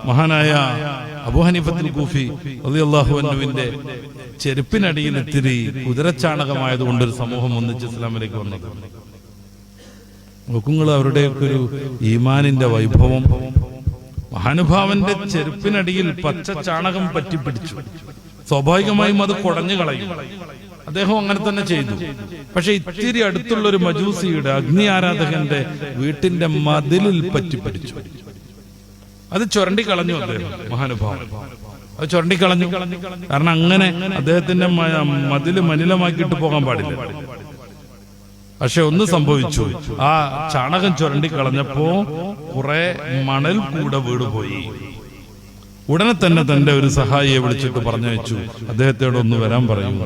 മഹാനായ അബൂ ഹനീഫത്തുൽ കൂഫി റളിയല്ലാഹു അൻഹുവിന്റെ ചെരുപ്പിനടിയിൽ ഇത്തിരി കുതിരച്ചാണകമായതുകൊണ്ടൊരു സമൂഹം ഒന്നിച്ച് ഇസ്ലാമിലേക്ക് വന്നത്. നോക്കുങ്ങൾ അവരുടെയൊക്കെ ഒരു ഈമാനിന്റെ വൈഭവം. മഹാനുഭാവന്റെ ചെരുപ്പിനടിയിൽ പച്ച ചാണകം പറ്റിപ്പിടിച്ചു. സ്വാഭാവികമായും അത് കുടഞ്ഞു കളയും. അദ്ദേഹം അങ്ങനെ തന്നെ ചെയ്തു. പക്ഷെ ഇത്തിരി അടുത്തുള്ള ഒരു മജൂസിയുടെ അഗ്നി ആരാധകന്റെ വീട്ടിന്റെ മതിലിൽ പറ്റിപ്പിടിച്ചു. അത് ചുരണ്ടിക്കളഞ്ഞു അദ്ദേഹം, മഹാനുഭാവൻ. അത് ചുരണ്ടിക്കളഞ്ഞു. കാരണം അങ്ങനെ അദ്ദേഹത്തിന്റെ മതില് മലിനമാക്കിയിട്ട് പോകാൻ പാടില്ല. പക്ഷെ ഒന്ന് സംഭവിച്ചു, ആ ചാണകം ചുരണ്ടിക്കളഞ്ഞപ്പോ കുറെ മണൽ കൂടെ വീടുപോയി. ഉടനെ തന്നെ തന്റെ ഒരു സഹായിയെ വിളിച്ചിട്ട് പറഞ്ഞു വെച്ചു, അദ്ദേഹത്തോട് ഒന്ന് വരാൻ പറയും.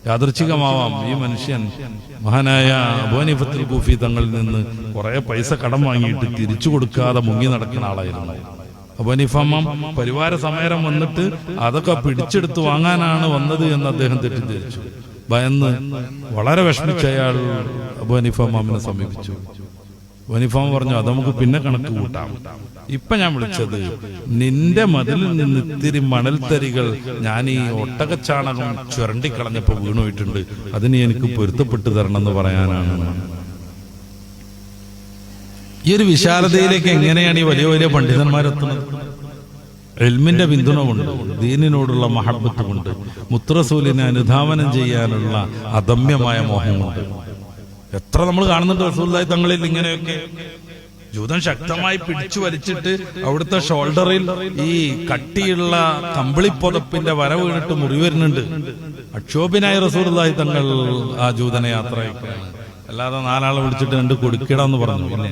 യാദൃച്ഛികമാവാം ഈ മനുഷ്യൻ മഹാനായ അബൂ ഹനീഫത്തുൽ കൂഫി തങ്ങളിൽ നിന്ന് കുറെ പൈസ കടം വാങ്ങിയിട്ട് തിരിച്ചു കൊടുക്കാതെ മുങ്ങി നടക്കുന്ന ആളായിരുന്നു. അബൂ ഹനീഫ ഇമാം പരിവാര സമേരം വന്നിട്ട് അതൊക്കെ പിടിച്ചെടുത്ത് വാങ്ങാനാണ് വന്നത് എന്ന് അദ്ദേഹം തെറ്റിദ്ധരിച്ചു. ഭയന്ന് വളരെ വിഷമിച്ച അയാൾ അബൂ ഹനീഫ ഇമാമിനെ സമീപിച്ചു. അബൂ ഹനീഫ ഇമാം പറഞ്ഞു, അത് നമുക്ക് പിന്നെ കണക്ക് കൂട്ടാം. ഇപ്പൊ ഞാൻ വിളിച്ചത് നിന്റെ മതിലിൽ നിന്ന് ഇത്തിരി മണൽത്തരികൾ ഞാൻ ഈ ഒട്ടകച്ചാണകം ചുരണ്ടിക്കളഞ്ഞപ്പോ വീണുപോയിട്ടുണ്ട്, അതിന് എനിക്ക് പൊരുത്തപ്പെട്ടു തരണം എന്ന് പറയാനാണ്. ഈ ഒരു വിശാലതയിലേക്ക് എങ്ങനെയാണ് ഈ വലിയ വലിയ പണ്ഡിതന്മാരെത്തുന്നത്? ഇൽമിന്റെ പിന്തുണ കൊണ്ട്, ദീനിനോടുള്ള മഹബത്ത് കൊണ്ട്, മുത്തറസൂലിനെ അനുധാവനം ചെയ്യാനുള്ള അദമ്യമായ മോഹം കൊണ്ട്. എത്ര നമ്മൾ കാണുന്നുണ്ട് റസൂലുള്ളാഹി തങ്ങളിൽ ഇങ്ങനെയൊക്കെ. ജൂതൻ ശക്തമായി പിടിച്ചു വലിച്ചിട്ട് അവിടുത്തെ ഷോൾഡറിൽ ഈ കട്ടിയുള്ള കമ്പിളിപ്പൊതപ്പിന്റെ വര വീണിട്ട് മുറി വരുന്നുണ്ട്. അക്ഷോഭിനായ റസൂലുള്ളാഹി തങ്ങൾ ആ ജൂതനെ യാത്ര അയക്കുകയാണ്. അല്ലാതെ നാലാളെ വിളിച്ചിട്ട് രണ്ട് കൊടുക്കിടാന്ന് പറഞ്ഞു. പിന്നെ